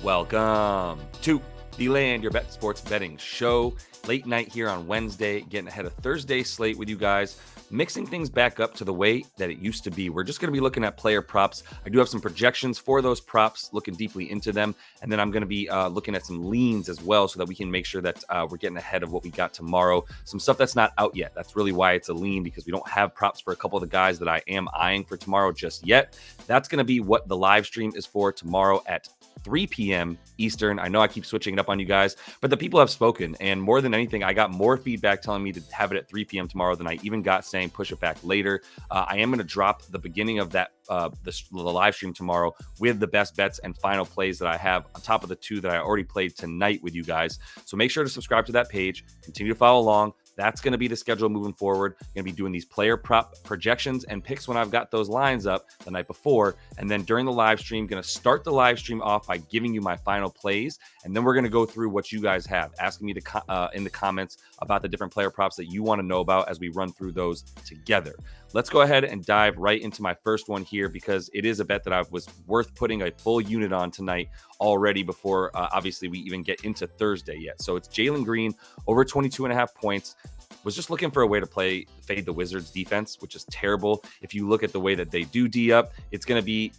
Welcome to the Land Your Bet Sports Betting Show. Late night here on Wednesday, getting ahead of Thursday's slate with you guys, mixing things back up to the way that it used to be. We're just going to be looking at player props. I do have some projections for those props, looking deeply into them. And then I'm going to be looking at some leans as well so that we can make sure that we're getting ahead of what we got tomorrow. Some stuff that's not out yet. That's really why it's a lean, because we don't have props for a couple of the guys that I am eyeing for tomorrow just yet. That's going to be what the live stream is for tomorrow at 3 p.m. Eastern. I know I keep switching it up on you guys, but the people have spoken. And more than anything, I got more feedback telling me to have it at 3 p.m. tomorrow than I even got saying push it back later. I am going to drop the beginning of that the live stream tomorrow with the best bets and final plays that I have on top of the two that I already played tonight with you guys. So make sure to subscribe to that page. Continue to follow along. That's going to be the schedule moving forward. Going to be doing these player prop projections and picks when I've got those lines up the night before. And then during the live stream, going to start the live stream off by giving you my final plays. And then we're going to go through what you guys have, asking me in the comments about the different player props that you want to know about as we run through those together. Let's go ahead and dive right into my first one here, because it is a bet that I was worth putting a full unit on tonight already before obviously we even get into Thursday yet. So it's Jaylen Green over 22.5 points. Was just looking for a way to fade the Wizards defense, which is terrible. If you look at the way that they do D up, it's going to be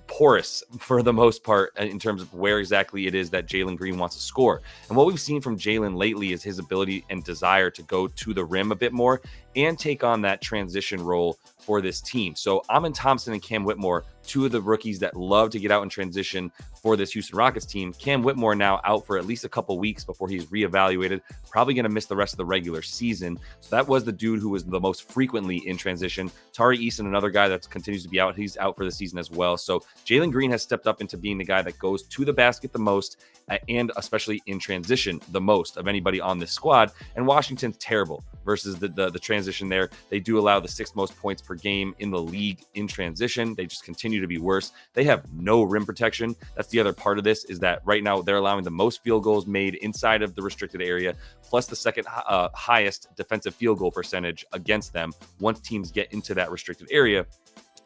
porous for the most part in terms of where exactly it is that Jaylen Green wants to score. And what we've seen from Jaylen lately is his ability and desire to go to the rim a bit more and take on that transition role for this team. So Amin Thompson and Cam Whitmore, two of the rookies that love to get out in transition for this Houston Rockets team. Cam Whitmore now out for at least a couple weeks before he's reevaluated, probably going to miss the rest of the regular season. So that was the dude who was the most frequently in transition. Tari Eason, another guy that continues to be out. He's out for the season as well. So Jaylen Green has stepped up into being the guy that goes to the basket the most and especially in transition the most of anybody on this squad. And Washington's terrible versus the transition there. They do allow the 6th most points per game in the league in transition. They just continue to be worse. They have no rim protection. That's the other part of this, is that right now they're allowing the most field goals made inside of the restricted area, plus the second highest defensive field goal percentage against them once teams get into that restricted area.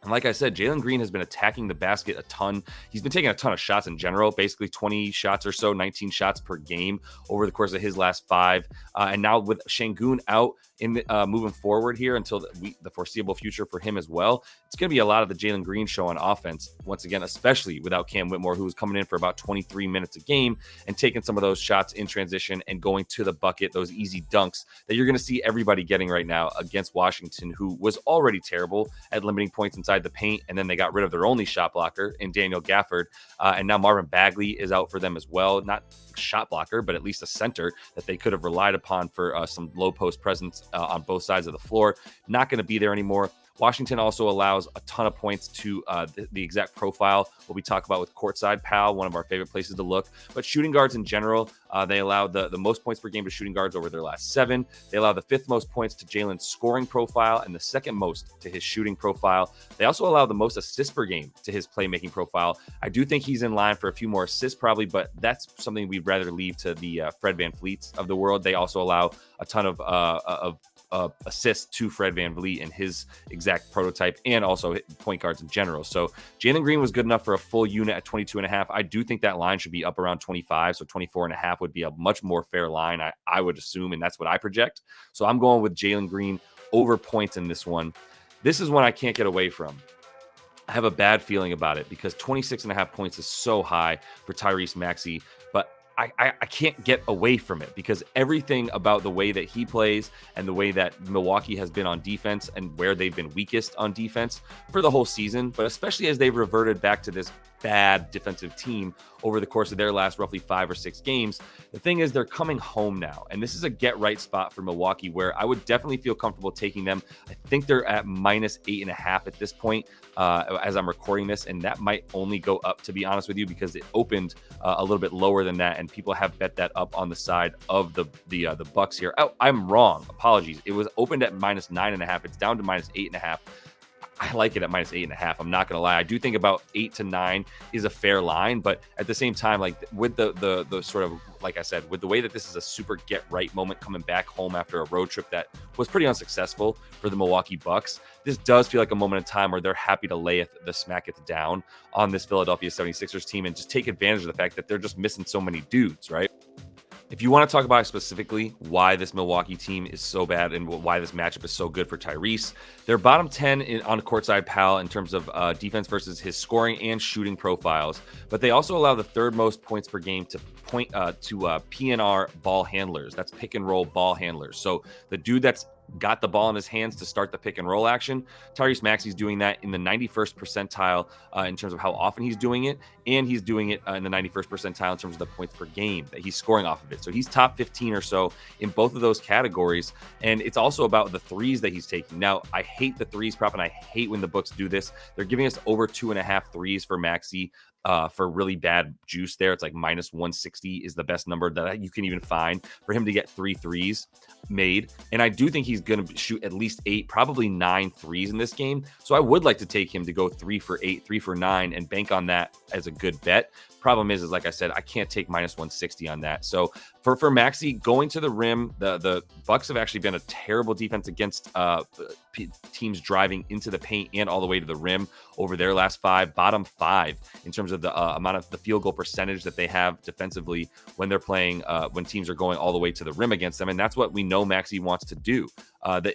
And like I said, Jaylen Green has been attacking the basket a ton. He's been taking a ton of shots in general, basically 20 shots or so, 19 shots per game over the course of his last 5. And now with Şengün out in moving forward here until the foreseeable future for him as well, it's going to be a lot of the Jaylen Green show on offense. Once again, especially without Cam Whitmore, who's coming in for about 23 minutes a game and taking some of those shots in transition and going to the bucket, those easy dunks that you're going to see everybody getting right now against Washington, who was already terrible at limiting points inside the paint. And then they got rid of their only shot blocker in Daniel Gafford. And now Marvin Bagley is out for them as well. Not shot blocker, but at least a center that they could have relied upon for some low post presence on both sides of the floor. Not going to be there anymore. Washington also allows a ton of points to the exact profile, what we talk about with Courtside Pal, one of our favorite places to look. But shooting guards in general, they allow the most points per game to shooting guards over their last 7. They allow the 5th most points to Jaylen's scoring profile and the 2nd most to his shooting profile. They also allow the most assists per game to his playmaking profile. I do think he's in line for a few more assists probably, but that's something we'd rather leave to the Fred VanVleets of the world. They also allow a ton of assists to Fred VanVleet and his exact prototype, and also point guards in general. So Jaylen Green was good enough for a full unit at 22.5. I do think that line should be up around 25. So 24.5 would be a much more fair line, I would assume, and that's what I project. So I'm going with Jaylen Green over points in this one. This is one I can't get away from. I have a bad feeling about it because 26.5 points is so high for Tyrese Maxey, but I can't get away from it because everything about the way that he plays and the way that Milwaukee has been on defense and where they've been weakest on defense for the whole season, but especially as they've reverted back to this bad defensive team over the course of their last roughly 5 or 6 games. The thing is, they're coming home now, and this is a get-right spot for Milwaukee where I would definitely feel comfortable taking them. I think they're at minus 8.5 at this point as I'm recording this, and that might only go up, to be honest with you, because it opened a little bit lower than that, and people have bet that up on the side of the Bucks here. Oh, I'm wrong. Apologies. It was opened at minus 9.5. It's down to minus 8.5. I like it at -8.5. I'm not gonna lie. I do think about 8 to 9 is a fair line, but at the same time, like with the sort of, like I said, with the way that this is a super get right moment coming back home after a road trip that was pretty unsuccessful for the Milwaukee Bucks, this does feel like a moment in time where they're happy to lay the smack it down on this Philadelphia 76ers team and just take advantage of the fact that they're just missing so many dudes, right? If you want to talk about specifically why this Milwaukee team is so bad and why this matchup is so good for Tyrese, they're bottom 10 on courtside pal in terms of defense versus his scoring and shooting profiles, but they also allow the third most points per game to PNR ball handlers. That's pick and roll ball handlers. So the dude that's got the ball in his hands to start the pick and roll action, Tyrese Maxey's doing that in the 91st percentile in terms of how often he's doing it, and he's doing it in the 91st percentile in terms of the points per game that he's scoring off of it. So he's top 15 or so in both of those categories, and it's also about the threes that he's taking. Now, I hate the threes prop, and I hate when the books do this. They're giving us over 2.5 threes for Maxey. For really bad juice there. It's like -160 is the best number that you can even find for him to get 3 threes made. And I do think he's going to shoot at least 8, probably 9 threes in this game. So I would like to take him to go 3 for 8, 3 for 9 and bank on that as a good bet. Problem is like I said, I can't take -160 on that. So for Maxey going to the rim, the Bucks have actually been a terrible defense against teams driving into the paint and all the way to the rim over their last 5, bottom 5 in terms of the amount of the field goal percentage that they have defensively when they're playing, when teams are going all the way to the rim against them. And that's what we know Maxey wants to do.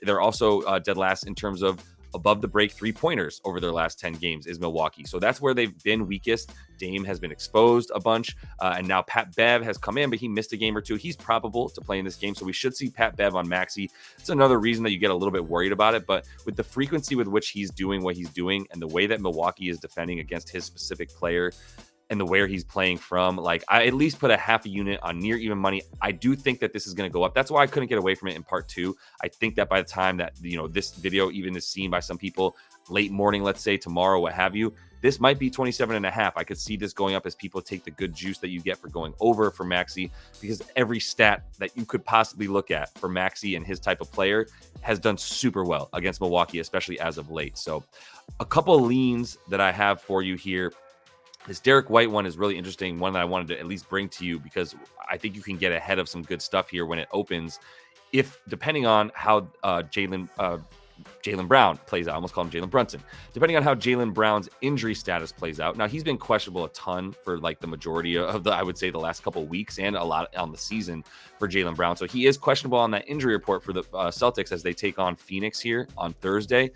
They're also dead last in terms of above the break 3-pointers over their last 10 games is Milwaukee. So that's where they've been weakest. Dame has been exposed a bunch. And now Pat Bev has come in, but he missed a game or two. He's probable to play in this game. So we should see Pat Bev on Maxey. It's another reason that you get a little bit worried about it. But with the frequency with which he's doing what he's doing and the way that Milwaukee is defending against his specific player and the where he's playing from, like I at least put a half a unit on near even money. I do think that this is going to go up. That's why I couldn't get away from it in part 2. I think that by the time that, this video even is seen by some people late morning, let's say tomorrow, what have you, this might be 27.5. I could see this going up as people take the good juice that you get for going over for Maxey, because every stat that you could possibly look at for Maxey and his type of player has done super well against Milwaukee, especially as of late. So a couple of leans that I have for you here. This Derrick White one is really interesting, one that I wanted to at least bring to you because I think you can get ahead of some good stuff here when it opens. If depending on how Jaylen Brown plays out, I almost call him Jalen Brunson. Depending on how Jaylen Brown's injury status plays out. Now, he's been questionable a ton for like the majority of I would say the last couple of weeks and a lot on the season for Jaylen Brown. So he is questionable on that injury report for the Celtics as they take on Phoenix here on Thursday.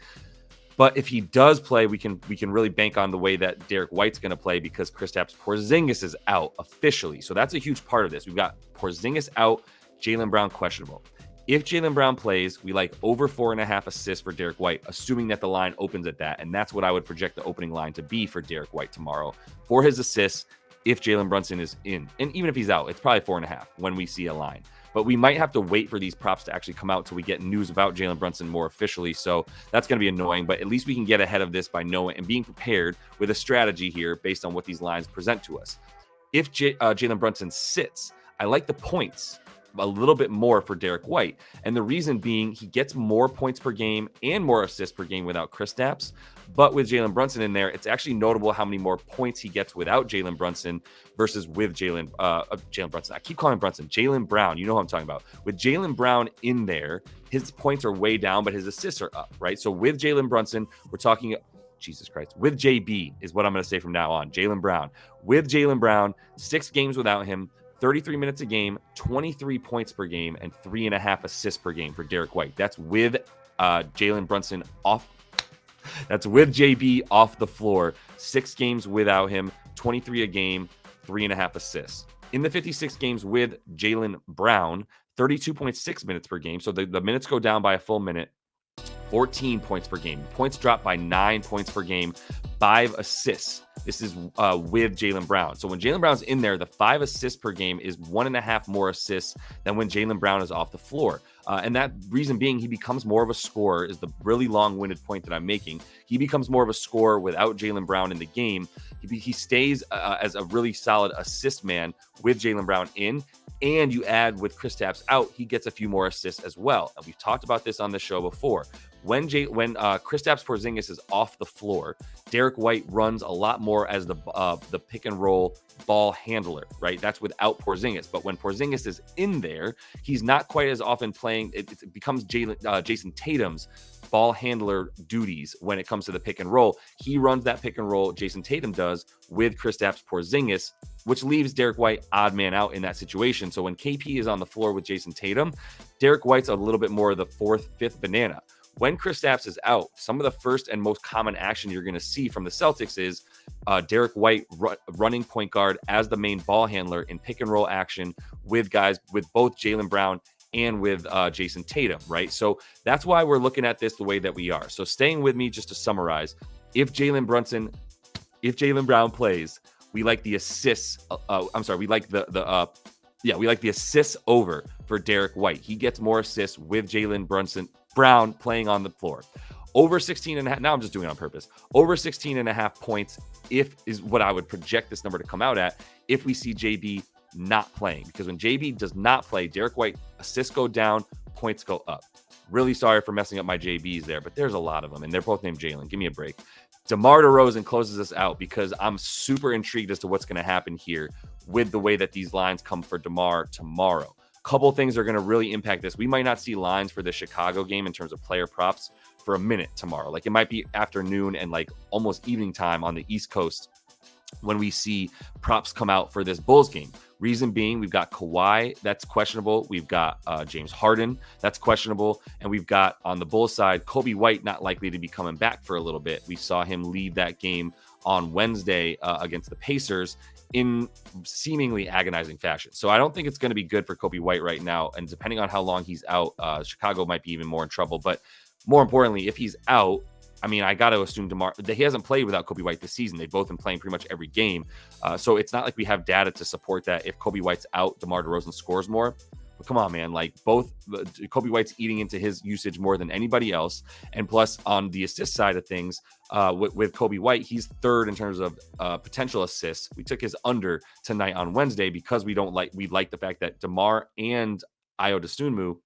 But if he does play, we can really bank on the way that Derrick White's going to play because Kristaps Porzingis is out officially. So that's a huge part of this. We've got Porzingis out, Jaylen Brown questionable. If Jaylen Brown plays, we like over 4.5 assists for Derrick White, assuming that the line opens at that. And that's what I would project the opening line to be for Derrick White tomorrow for his assists if Jalen Brunson is in. And even if he's out, it's probably 4.5 when we see a line. But we might have to wait for these props to actually come out till we get news about Jalen Brunson more officially. So that's going to be annoying, but at least we can get ahead of this by knowing and being prepared with a strategy here based on what these lines present to us. If Jalen Brunson sits, I like the points a little bit more for Derrick White. And the reason being he gets more points per game and more assists per game without Kristaps. But with Jalen Brunson in there, it's actually notable how many more points he gets without Jalen Brunson versus with Jalen Brunson. I keep calling him Brunson. Jaylen Brown, you know what I'm talking about. With Jaylen Brown in there, his points are way down, but his assists are up, right? So with Jalen Brunson, we're talking, Jesus Christ, with JB is what I'm going to say from now on. Jaylen Brown. With Jaylen Brown, 6 games without him, 33 minutes a game, 23 points per game, and 3.5 assists per game for Derrick White. That's with Jalen Brunson off. That's with JB off the floor. 6 games without him, 23 a game, 3.5 assists. In the 56 games with Jaylen Brown, 32.6 minutes per game. So the minutes go down by a full minute. 14 points per game. Points drop by 9 points per game. 5 assists. This is with Jaylen Brown. So when Jaylen Brown's in there, the 5 assists per game is 1.5 more assists than when Jaylen Brown is off the floor. And that reason being, he becomes more of a scorer is the really long-winded point that I'm making. He becomes more of a scorer without Jaylen Brown in the game. He stays as a really solid assist man with Jaylen Brown in. And you add with Kristaps out, he gets a few more assists as well. And we've talked about this on the show before. when Kristaps Porzingis is off the floor, Derrick White runs a lot more as the pick and roll ball handler, right? That's without Porzingis. But when Porzingis is in there, he's not quite as often playing. It becomes Jason Tatum's ball handler duties when it comes to the pick and roll. He runs that pick and roll, Jason Tatum does, with Kristaps Porzingis, which leaves Derrick White odd man out in that situation. So when KP is on the floor with Jason Tatum, Derrick White's a little bit more of the fourth, fifth banana. When Kristaps is out, some of the first and most common action you're going to see from the Celtics is Derrick White running point guard as the main ball handler in pick and roll action with guys with both Jaylen Brown and with Jason Tatum, right? So that's why we're looking at this the way that we are. So staying with me just to summarize, if Jaylen Brown plays, we like the assists. We like the assists over for Derrick White. He gets more assists with Jaylen Brown playing on the floor. Over 16.5. Now I'm just doing it on purpose. Over 16.5 points is what I would project this number to come out at if we see JB not playing. Because when JB does not play, Derrick White assists go down, points go up. Really sorry for messing up my JBs there, but there's a lot of them, and they're both named Jaylen. Give me a break. DeMar DeRozan closes us out because I'm super intrigued as to what's going to happen here with the way that these lines come for DeMar tomorrow. Couple things are going to really impact this. We might not see lines for the Chicago game in terms of player props for a minute tomorrow. Like, it might be afternoon and like almost evening time on the East Coast when we see props come out for this Bulls game. Reason being, we've got Kawhi, that's questionable. We've got James Harden, that's questionable. And we've got, on the Bulls side, Kobe White not likely to be coming back for a little bit. We saw him leave that game on Wednesday against the Pacers in seemingly agonizing fashion. So I don't think it's going to be good for Kobe White right now. And depending on how long he's out, Chicago might be even more in trouble. But more importantly, if he's out, I mean, I got to assume DeMar, that he hasn't played without Kobe White this season. They've both been playing pretty much every game. So it's not like we have data to support that if Kobe White's out, DeMar DeRozan scores more. But come on, man, like both Kobe White's eating into his usage more than anybody else. And plus on the assist side of things, with Kobe White, he's third in terms of potential assists. We took his under tonight on Wednesday because we like the fact that DeMar and Ayo Dosunmu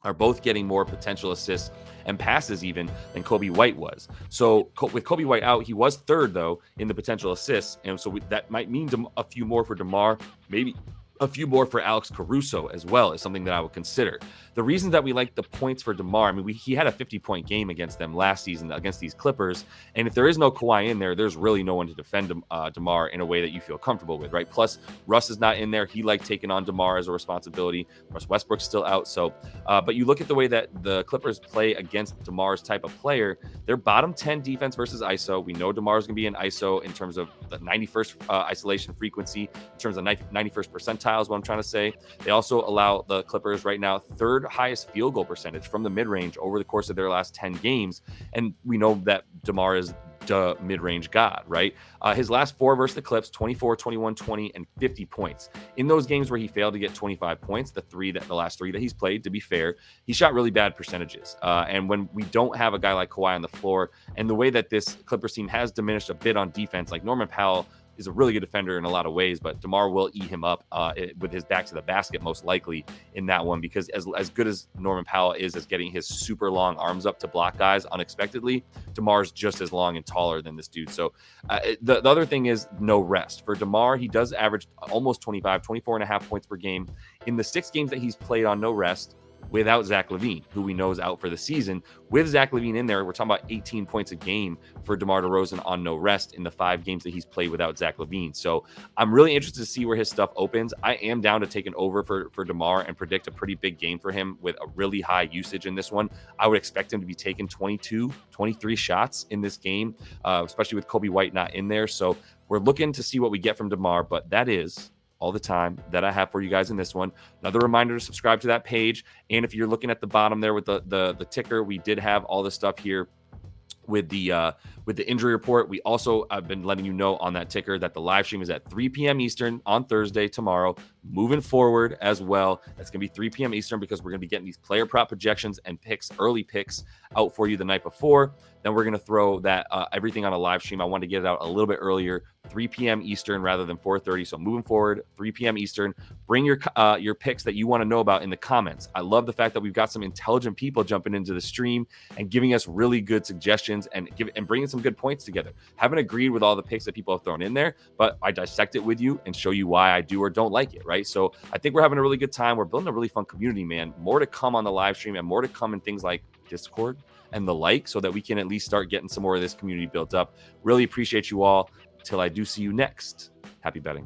are both getting more potential assists and passes even than Kobe White was. So with Kobe White out, he was third, though, in the potential assists. And so that might mean a few more for DeMar, maybe a few more for Alex Caruso as well, is something that I would consider. The reason that we like the points for DeMar, I mean, he had a 50-point game against them last season against these Clippers. And if there is no Kawhi in there, there's really no one to defend DeMar in a way that you feel comfortable with, right? Plus, Russ is not in there. He liked taking on DeMar as a responsibility. Russ Westbrook's still out. So, but you look at the way that the Clippers play against DeMar's type of player, they're bottom 10 defense versus ISO. We know DeMar's going to be in ISO in terms of the 91st isolation frequency, in terms of 91st percentile is what I'm trying to say. They also allow the Clippers right now third highest field goal percentage from the mid-range over the course of their last 10 games. And we know that DeMar is the mid-range god, right? His last four versus the Clips, 24, 21, 20, and 50 points. In those games where he failed to get 25 points, the last three that he's played, to be fair, he shot really bad percentages. And when we don't have a guy like Kawhi on the floor, and the way that this Clippers team has diminished a bit on defense, like Norman Powell is a really good defender in a lot of ways, but DeMar will eat him up with his back to the basket most likely in that one, because as good as Norman Powell is as getting his super long arms up to block guys unexpectedly, DeMar's just as long and taller than this dude. So the other thing is no rest. For DeMar, he does average almost 24 and a half points per game. In the 6 games that he's played on no rest, without Zach LaVine, who we know is out for the season. With Zach LaVine in there, we're talking about 18 points a game for DeMar DeRozan on no rest in the 5 games that he's played without Zach LaVine. So I'm really interested to see where his stuff opens. I am down to take an over for DeMar and predict a pretty big game for him with a really high usage in this one. I would expect him to be taking 22, 23 shots in this game, especially with Kobe White not in there. So we're looking to see what we get from DeMar, but that is all the time that I have for you guys in this one. Another reminder to subscribe to that page. And if you're looking at the bottom there with the ticker, we did have all the stuff here with the injury report. We also have been letting you know on that ticker that the live stream is at 3 p.m. Eastern on Thursday tomorrow. Moving forward as well, that's going to be 3 p.m. Eastern because we're going to be getting these player prop projections and early picks out for you the night before. Then we're going to throw that everything on a live stream. I wanted to get it out a little bit earlier 3 p.m. Eastern rather than 4:30. So moving forward, 3 p.m. Eastern. Bring your picks that you want to know about in the comments. I love the fact that we've got some intelligent people jumping into the stream and giving us really good suggestions and bringing some good points together. Haven't agreed with all the picks that people have thrown in there, but I dissect it with you and show you why I do or don't like it, right? So I think we're having a really good time. We're building a really fun community, man. More to come on the live stream and more to come in things like Discord and the like, so that we can at least start getting some more of this community built up. Really appreciate you all. Till I do see you next. Happy betting.